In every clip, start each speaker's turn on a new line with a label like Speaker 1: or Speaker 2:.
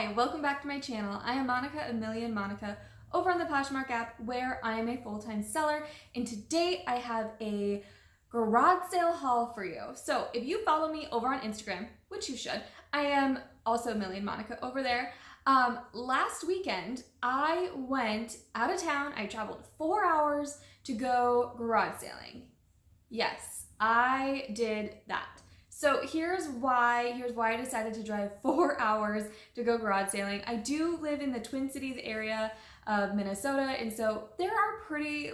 Speaker 1: Hi, welcome back to my channel. I am Monica, a million Monica, over on the Poshmark app where I am a full-time seller, and today I have a garage sale haul for you. So if you follow me over on Instagram, which you should, I am also a million Monica over there. Last weekend I went out of town. I traveled 4 hours to go garage sailing. Yes, I did that. So here's why I decided to drive 4 hours to go garage sailing. I do live in the Twin Cities area of Minnesota, and so there are pretty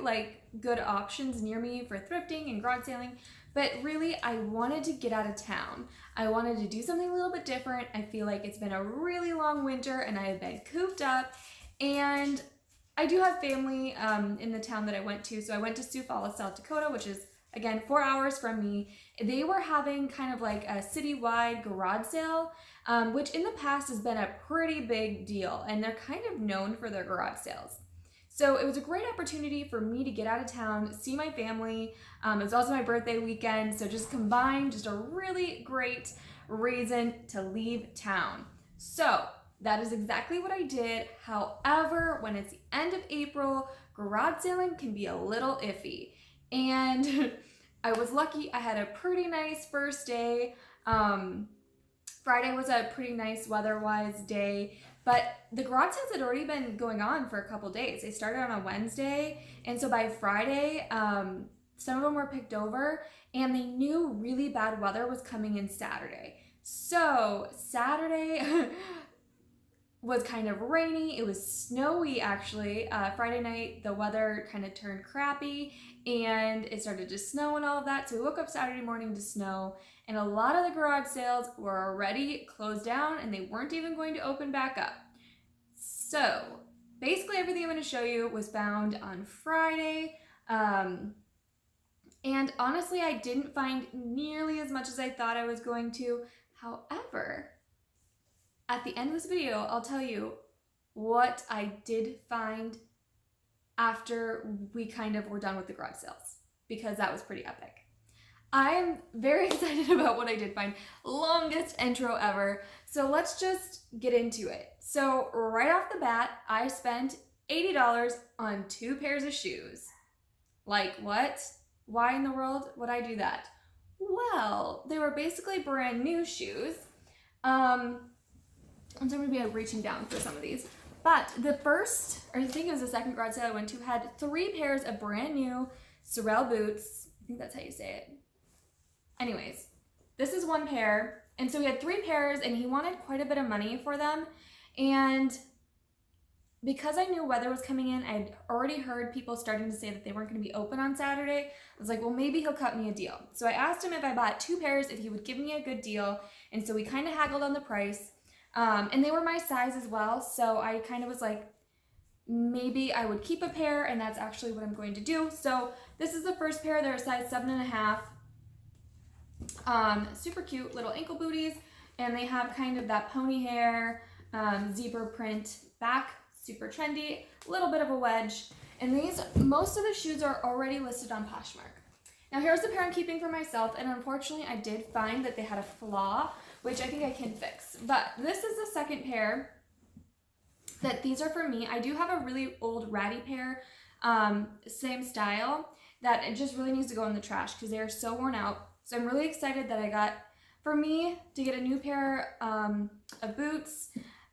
Speaker 1: good options near me for thrifting and garage sailing, but really I wanted to get out of town. I wanted to do something a little bit different. I feel like it's been a really long winter and I have been cooped up, and I do have family in the town that I went to. So I went to Sioux Falls, South Dakota, which is again 4 hours from me. They were having kind of like a citywide garage sale, which in the past has been a pretty big deal, and they're kind of known for their garage sales. So it was a great opportunity for me to get out of town, see my family. It was also my birthday weekend, so just combined, just a really great reason to leave town. So that is exactly what I did. However, when it's the end of April, garage sailing can be a little iffy. And I was lucky. I had a pretty nice first day. Friday was a pretty nice weather-wise day, but the garage sales had already been going on for a couple days. They started on a Wednesday, and so by Friday, some of them were picked over, and they knew really bad weather was coming in Saturday. So Saturday was kind of rainy. It was snowy actually. Friday night the weather kind of turned crappy and it started to snow and all of that. So we woke up Saturday morning to snow, and a lot of the garage sales were already closed down and they weren't even going to open back up. So basically everything I'm going to show you was found on Friday. And honestly, I didn't find nearly as much as I thought I was going to. However, at the end of this video, I'll tell you what I did find after we kind of were done with the garage sales, because that was pretty epic. I'm very excited about what I did find. Longest intro ever. So let's just get into it. So right off the bat, I spent $80 on 2 pairs of shoes. Like what? Why in the world would I do that? Well, they were basically brand new shoes. And so I'm going to be reaching down for some of these. But the first, or I think it was the second garage sale I went to, had 3 pairs of brand new Sorel boots. I think that's how you say it. Anyways, this is 1 pair. And so he had 3 pairs and he wanted quite a bit of money for them. And because I knew weather was coming in, I'd already heard people starting to say that they weren't going to be open on Saturday. I was like, well, maybe he'll cut me a deal. So I asked him if I bought 2 pairs, if he would give me a good deal. And so we kind of haggled on the price. And they were my size as well, so I kind of was like, maybe I would keep a pair, and that's actually what I'm going to do. So this is the first pair. They're a size 7.5. Super cute little ankle booties, and they have kind of that pony hair, zebra print back, super trendy, a little bit of a wedge. And these, most of the shoes are already listed on Poshmark. Now here's the pair I'm keeping for myself, and unfortunately I did find that they had a flaw, which I think I can fix. But this is the second pair that these are for me. I do have a really old ratty pair, same style, that it just really needs to go in the trash because they are so worn out. So I'm really excited that I got, for me, to get a new pair of boots.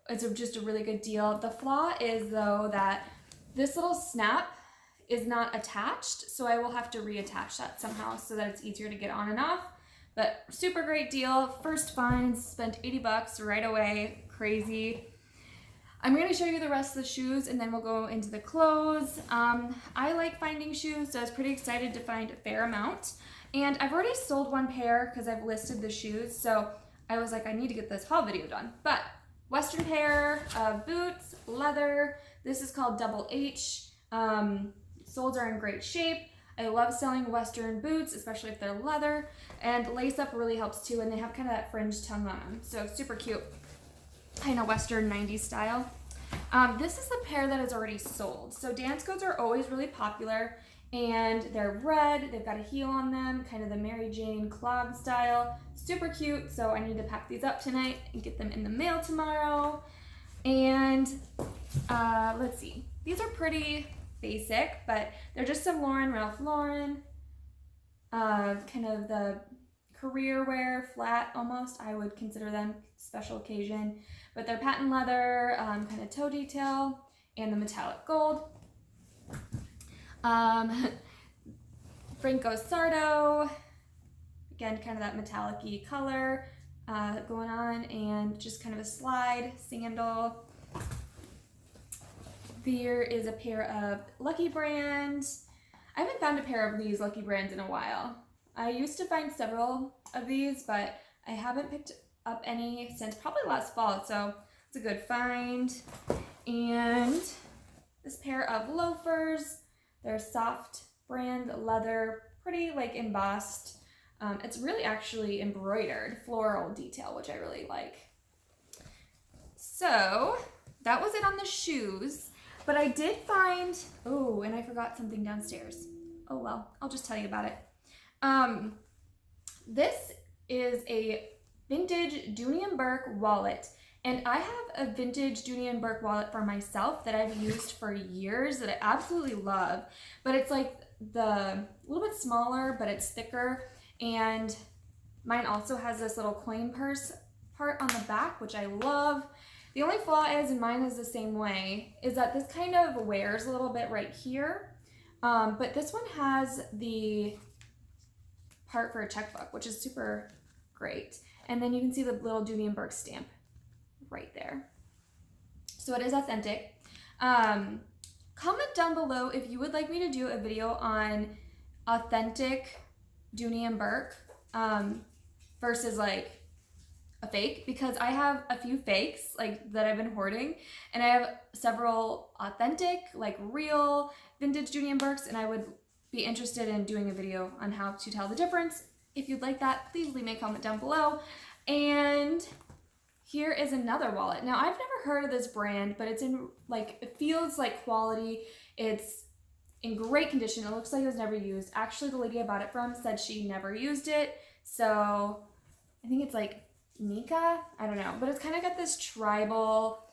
Speaker 1: It's just a really good deal. The flaw is though that this little snap is not attached, so I will have to reattach that somehow so that it's easier to get on and off. But super great deal. First find, spent 80 bucks right away. Crazy. I'm going to show you the rest of the shoes and then we'll go into the clothes. I like finding shoes, so I was pretty excited to find a fair amount. And I've already sold 1 pair because I've listed the shoes, so I was like, I need to get this haul video done. But Western pair of boots, leather. This is called Double H. Soles are in great shape. I love selling Western boots, especially if they're leather, and lace up really helps too, and they have kind of that fringe tongue on them, so super cute, kind of Western 90s style. This is the pair that is already sold. So dance coats are always really popular, and they're red, they've got a heel on them, kind of the Mary Jane clog style, super cute, so I need to pack these up tonight and get them in the mail tomorrow. And let's see. These are pretty basic, but they're just some Ralph Lauren, kind of the career wear, flat almost. I would consider them special occasion, but they're patent leather, kind of toe detail, and the metallic gold. Franco Sardo, again, kind of that metallic-y color going on, and just kind of a slide sandal. There is a pair of Lucky Brand. I haven't found a pair of these Lucky Brands in a while. I used to find several of these, but I haven't picked up any since probably last fall, so it's a good find. And this pair of loafers. They're soft brand leather, pretty like embossed. It's really actually embroidered floral detail, which I really like. So that was it on the shoes, but I did find, oh, and I forgot something downstairs. Oh well, I'll just tell you about it. This is a vintage Dooney & Burke wallet. And I have a vintage Dooney & Burke wallet for myself that I've used for years that I absolutely love. But it's like a little bit smaller, but it's thicker. And mine also has this little coin purse part on the back, which I love. The only flaw is, and mine is the same way, is that this kind of wears a little bit right here. But this one has the part for a checkbook, which is super great. And then you can see the little Dooney & Burke stamp right there. So it is authentic. Comment down below if you would like me to do a video on authentic Dooney & Burke versus like a fake, because I have a few fakes like that I've been hoarding, and I have several authentic, like real vintage Dooney & Burkes, and I would be interested in doing a video on how to tell the difference. If you'd like that, please leave me a comment down below. And here is another wallet. Now, I've never heard of this brand, but it's in like, it feels like quality. It's in great condition. It looks like it was never used. Actually, the lady I bought it from said she never used it. So I think it's like Nika, I don't know, but it's kind of got this tribal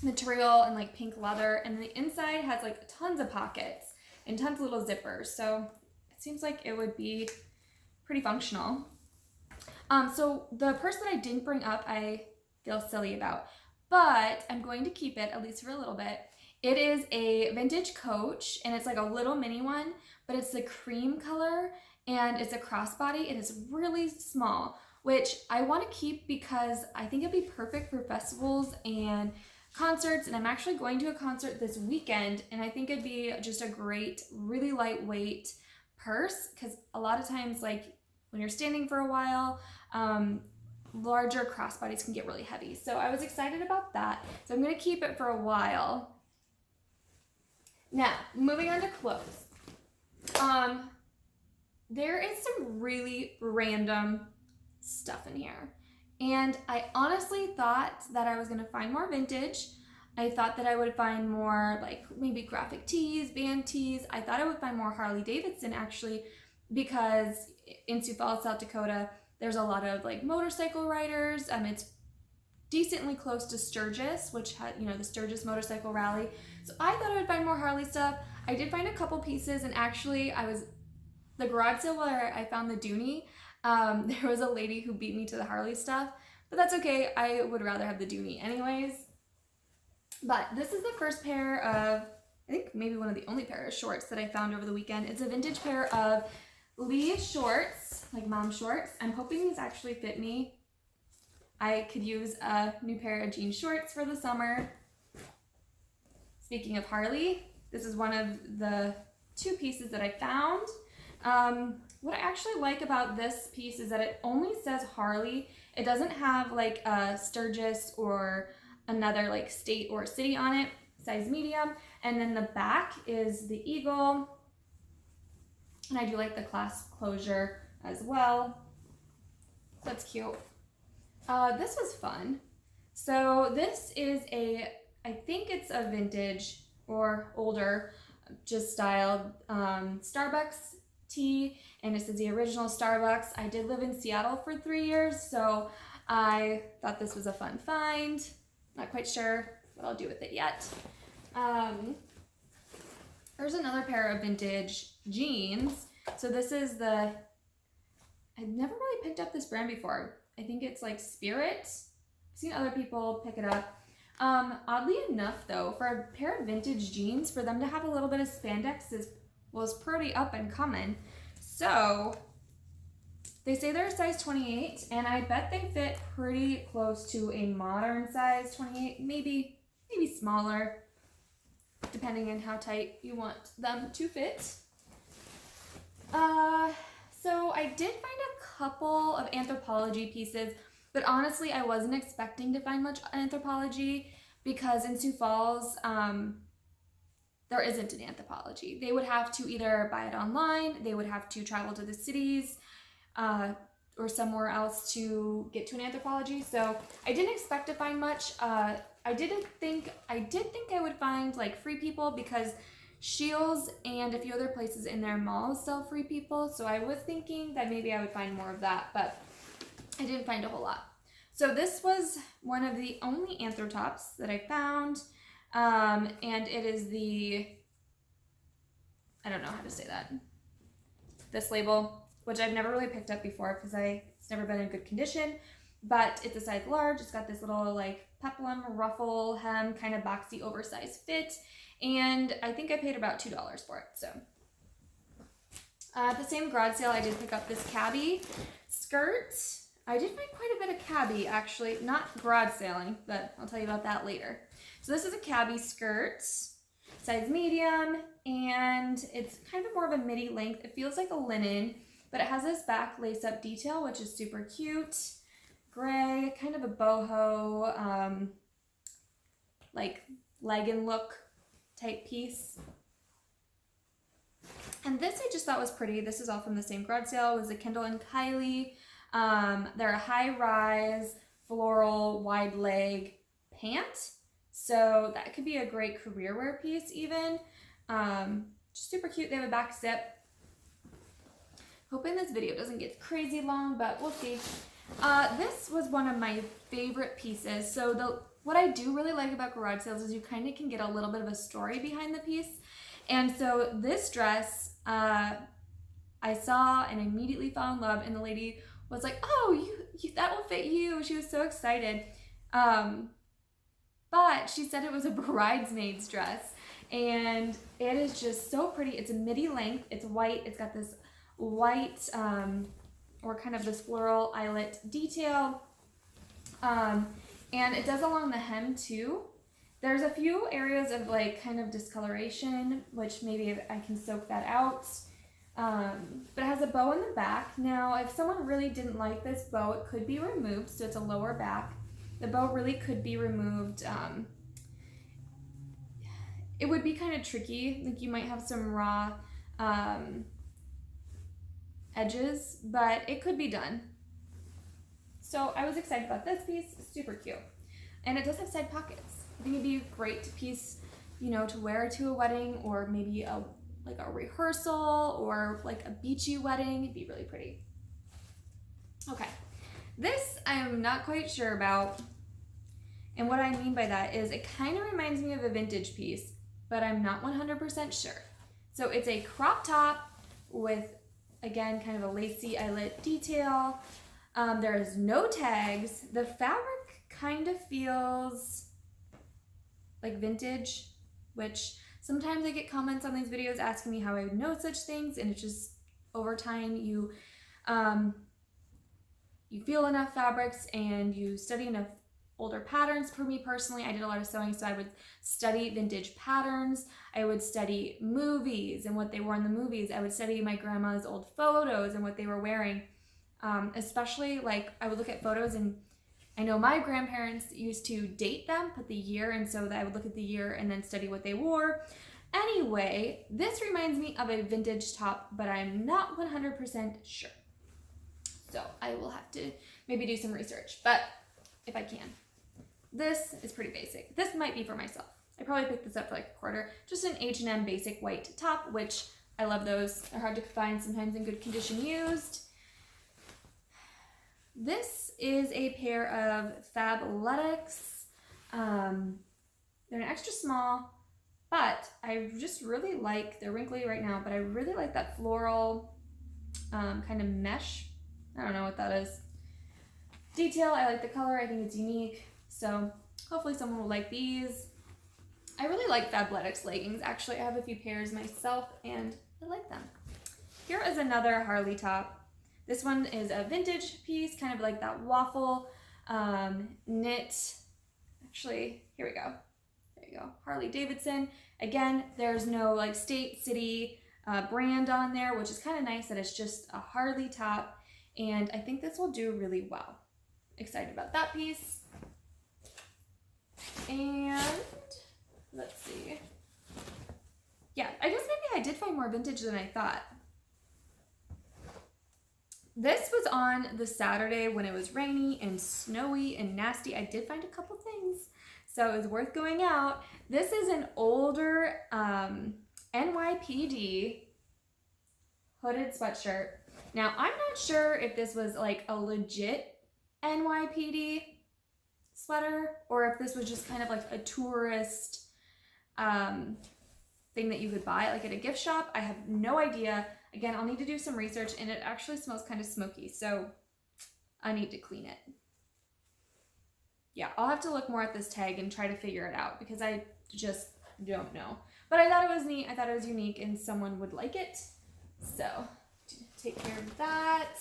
Speaker 1: material and like pink leather, and the inside has like tons of pockets and tons of little zippers. So it seems like it would be pretty functional. So the purse that I didn't bring up, I feel silly about, but I'm going to keep it at least for a little bit. It is a vintage Coach, and it's like a little mini one, but it's the cream color, and it's a crossbody. It is really small, which I want to keep because I think it'd be perfect for festivals and concerts, and I'm actually going to a concert this weekend, and I think it'd be just a great, really lightweight purse, because a lot of times, like when you're standing for a while, larger crossbodies can get really heavy. So I was excited about that. So I'm going to keep it for a while. Now, moving on to clothes. There is some really random stuff in here. And I honestly thought that I was going to find more vintage. I thought that I would find more like maybe graphic tees, band tees. I thought I would find more Harley Davidson actually, because in Sioux Falls, South Dakota, there's a lot of like motorcycle riders. It's decently close to Sturgis, which had, you know, the Sturgis Motorcycle Rally. So I thought I would find more Harley stuff. I did find a couple pieces, and actually the garage sale where I found the Dooney, there was a lady who beat me to the Harley stuff, but that's okay. I would rather have the Dooney anyways. But this is the first pair of, I think maybe one of the only pair of shorts that I found over the weekend. It's a vintage pair of Lee shorts, like mom shorts. I'm hoping these actually fit me. I could use a new pair of jean shorts for the summer. Speaking of Harley, this is one of the two pieces that I found. What I actually like about this piece is that it only says Harley. It doesn't have like a Sturgis or another like state or city on it, size medium. And then the back is the eagle. And I do like the clasp closure as well. So that's cute. This was fun. So this is I think it's a vintage or older, just styled Starbucks tee, and this is the original Starbucks. I did live in Seattle for 3 years, so I thought this was a fun find. Not quite sure what I'll do with it yet. There's another pair of vintage jeans. So this is the, I've never really picked up this brand before. I think it's like Spirit. I've seen other people pick it up. Oddly enough though, for a pair of vintage jeans, for them to have a little bit of spandex was pretty up and coming. So they say they're a size 28, and I bet they fit pretty close to a modern size 28, maybe smaller, depending on how tight you want them to fit. So I did find a couple of Anthropologie pieces, but honestly, I wasn't expecting to find much Anthropologie because in Sioux Falls, there isn't an Anthropologie. They would have to either buy it online, they would have to travel to the cities, or somewhere else to get to an Anthropologie. So I didn't expect to find much. I did think I would find like Free People because Shields and a few other places in their malls sell Free People. So I was thinking that maybe I would find more of that, but I didn't find a whole lot. So this was one of the only Anthro tops that I found. And it is the, I don't know how to say that, this label, which I've never really picked up before because it's never been in good condition, but it's a size large. It's got this little like peplum ruffle hem, kind of boxy oversized fit, and I think I paid about $2 for it. So at the same garage sale, I did pick up this cabbie skirt. I did find quite a bit of cabbie, actually, not garage sailing, but I'll tell you about that later. So this is a cabbie skirt, size medium, and it's kind of more of a midi length. It feels like a linen, but it has this back lace-up detail, which is super cute. Gray, kind of a boho, like legging look type piece. And this I just thought was pretty. This is all from the same garage sale. It was a Kendall and Kylie. They're a high-rise, floral, wide leg pant. So that could be a great career wear piece even. Just super cute. They have a back zip. Hoping this video doesn't get crazy long, but we'll see. This was one of my favorite pieces. So what I do really like about garage sales is you kind of can get a little bit of a story behind the piece. And so this dress, I saw and immediately fell in love, and the lady was like, oh, you that will fit you. She was so excited. But she said it was a bridesmaid's dress, and it is just so pretty. It's a midi length. It's white. It's got this white or kind of this floral eyelet detail, and it does along the hem too. There's a few areas of like kind of discoloration, which maybe I can soak that out, but it has a bow in the back. Now if someone really didn't like this bow, it could be removed, so it's a lower back. The bow really could be removed. It would be kind of tricky, like you might have some raw edges, but it could be done. So I was excited about this piece. Super cute. And it does have side pockets. I think it'd be a great piece, you know, to wear to a wedding, or maybe like a rehearsal or like a beachy wedding. It'd be really pretty. Okay. This I am not quite sure about. And what I mean by that is it kind of reminds me of a vintage piece, but I'm not 100% sure. So it's a crop top with, again, kind of a lacy eyelet detail. There is no tags. The fabric kind of feels like vintage, which sometimes I get comments on these videos asking me how I would know such things, and it's just over time you feel enough fabrics and you study enough older patterns. For me personally, I did a lot of sewing, so I would study vintage patterns. I would study movies and what they wore in the movies. I would study my grandma's old photos and what they were wearing. Especially like I would look at photos, and I know my grandparents used to date them, put the year, and so that I would look at the year and then study what they wore. Anyway, this reminds me of a vintage top, but I'm not 100% sure. So I will have to maybe do some research, but if I can. This is pretty basic. This might be for myself. I probably picked this up for like $1. Just an H&M basic white top, which I love those. They're hard to find sometimes in good condition used. This is a pair of Fabletics They're an extra small, but I just really like, they're wrinkly right now, but I really like that floral kind of mesh. I don't know what that is. Detail, I like the color, I think it's unique. So hopefully someone will like these. I really like Fabletics leggings. Actually, I have a few pairs myself and I like them. Here is another Harley top. This one is a vintage piece, kind of like that waffle knit. Actually, here we go. There you go, Harley Davidson. Again, there's no like state, city brand on there, which is kind of nice that it's just a Harley top. And I think this will do really well. Excited about that piece. And let's see. Yeah, I guess maybe I did find more vintage than I thought. This was on the Saturday when it was rainy and snowy and nasty. I did find a couple things, so it was worth going out. This is an older NYPD hooded sweatshirt. Now, I'm not sure if this was like a legit NYPD sweater or if this was just kind of like a tourist thing that you could buy like at a gift shop. I have no idea. Again, I'll need to do some research, and it actually smells kind of smoky, so I need to clean it. Yeah, I'll have to look more at this tag and try to figure it out because I just don't know. But I thought it was neat, I thought it was unique, and someone would like it. So, take care of that.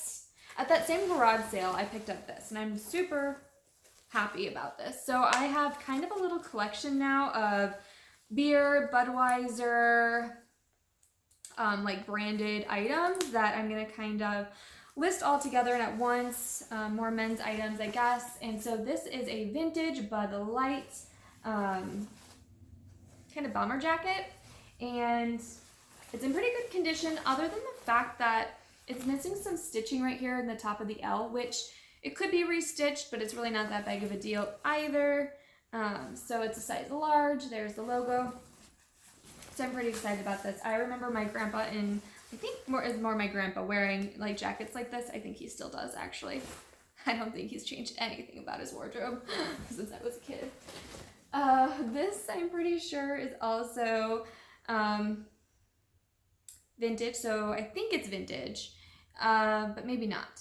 Speaker 1: At that same garage sale, I picked up this, and I'm super happy about this. So I have kind of a little collection now of beer, Budweiser, like branded items that I'm gonna kind of list all together and at once, more men's items, I guess. And so this is a vintage Bud Light kind of bomber jacket, and it's in pretty good condition other than the fact that it's missing some stitching right here in the top of the L, which it could be restitched, but it's really not that big of a deal either. So it's a size large, there's the logo. So I'm pretty excited about this. I remember my grandpa I think more my grandpa wearing like jackets like this. I think he still does actually. I don't think he's changed anything about his wardrobe since I was a kid. This I'm pretty sure is also vintage, so I think it's vintage, but maybe not.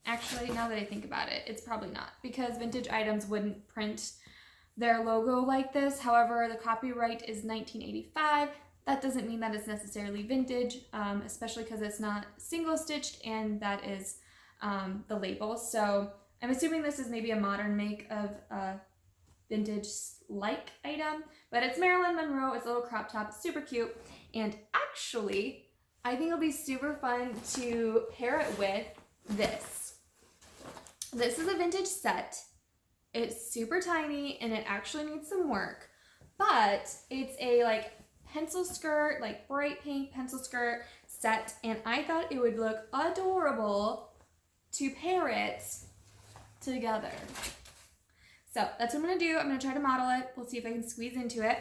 Speaker 1: Actually, now that I think about it, it's probably not because vintage items wouldn't print their logo like this. However, the copyright is 1985. That doesn't mean that it's necessarily vintage, especially because it's not single stitched, and that is the label. So I'm assuming this is maybe a modern make of a vintage-like item, but it's Marilyn Monroe. It's a little crop top, super cute, and actually, I think it'll be super fun to pair it with this. This is a vintage set. It's super tiny and it actually needs some work, but it's a like pencil skirt, like bright pink pencil skirt set, and I thought it would look adorable to pair it together. So that's what I'm gonna do. I'm gonna try to model it. We'll see if I can squeeze into it.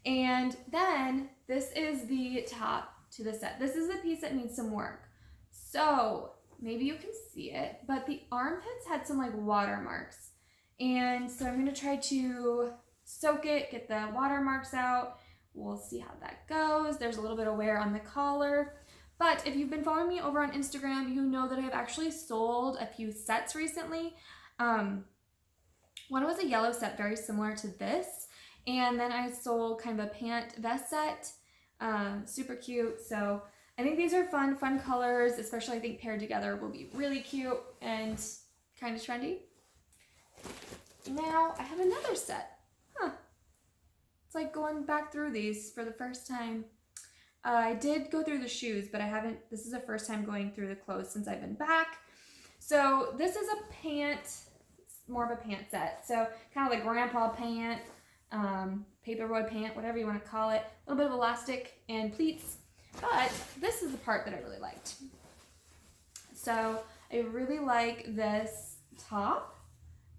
Speaker 1: And then this is the top to the set. This is the piece that needs some work. So maybe you can see it, but the armpits had some like watermarks. And so I'm going to try to soak it, get the watermarks out. We'll see how that goes. There's a little bit of wear on the collar. But if you've been following me over on Instagram, you know that I've actually sold a few sets recently. One was a yellow set very similar to this. And then I sold kind of a pant vest set. Super cute. So I think these are fun colors, especially I think paired together will be really cute and kind of trendy. Now I have another set. It's like going back through these for the first time. I did go through the shoes, but this is the first time going through the clothes since I've been back. So this is a pant, it's more of a pant set. So kind of like grandpa pant, paperboy pant, whatever you want to call it. A little bit of elastic and pleats. But this is the part that I really liked. So I really like this top.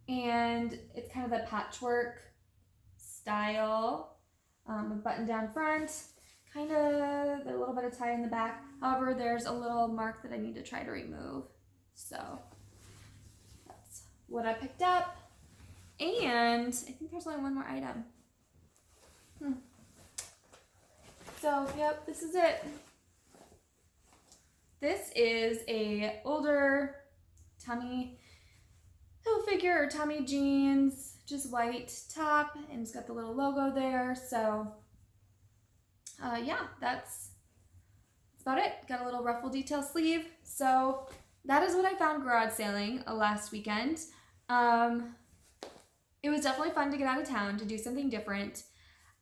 Speaker 1: And it's kind of the patchwork style, a button down front, kind of a little bit of tie in the back. However, there's a little mark that I need to try to remove. So that's what I picked up. And I think there's only one more item. So, yep, this is it. This is a older Tommy Hilfiger or Tommy jeans, just white top, and it's got the little logo there. So, yeah, that's about it. Got a little ruffle detail sleeve. So that is what I found garage sailing last weekend. It was definitely fun to get out of town to do something different.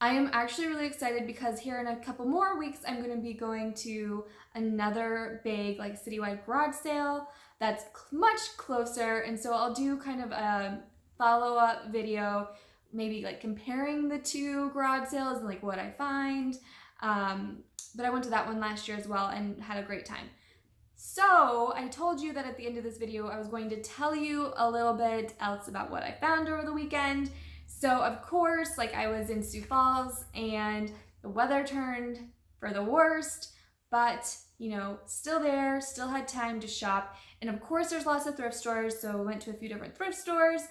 Speaker 1: I am actually really excited because here in a couple more weeks, I'm going to be going to another big like citywide garage sale that's much closer. And so I'll do kind of a follow-up video, maybe like comparing the two garage sales and like what I find. But I went to that one last year as well and had a great time. So I told you that at the end of this video, I was going to tell you a little bit else about what I found over the weekend. So of course, like I was in Sioux Falls and the weather turned for the worst, but you know, still there, still had time to shop. And of course there's lots of thrift stores. So I went to a few different thrift stores.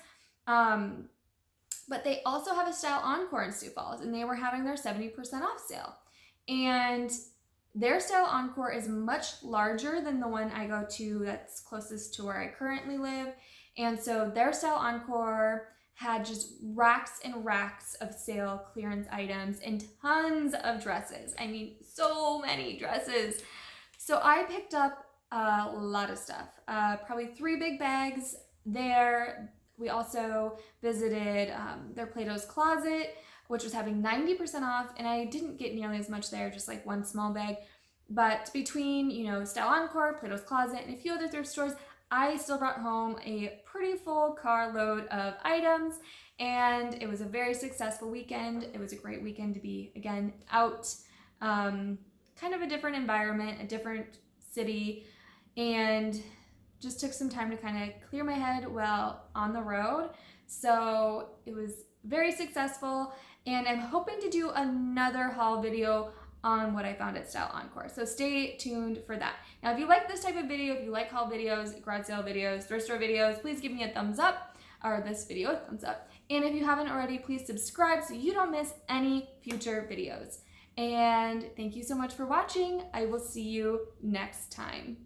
Speaker 1: But they also have a Style Encore in Sioux Falls and they were having their 70% off sale. And their Style Encore is much larger than the one I go to that's closest to where I currently live. And so their Style Encore had just racks and racks of sale clearance items and tons of dresses. I mean, so many dresses. So I picked up a lot of stuff, probably 3 big bags there. We also visited their Plato's Closet, which was having 90% off, and I didn't get nearly as much there, just like one small bag. But between, you know, Style Encore, Plato's Closet, and a few other thrift stores, I still brought home a pretty full carload of items, and it was a very successful weekend. It was a great weekend to be, again, out, kind of a different environment, a different city, and just took some time to kind of clear my head while on the road. So it was very successful, and I'm hoping to do another haul video on what I found at Style Encore. So stay tuned for that. Now, if you like this type of video, if you like haul videos, garage sale videos, thrift store videos, please give me a thumbs up, or this video a thumbs up. And if you haven't already, please subscribe so you don't miss any future videos. And thank you so much for watching. I will see you next time.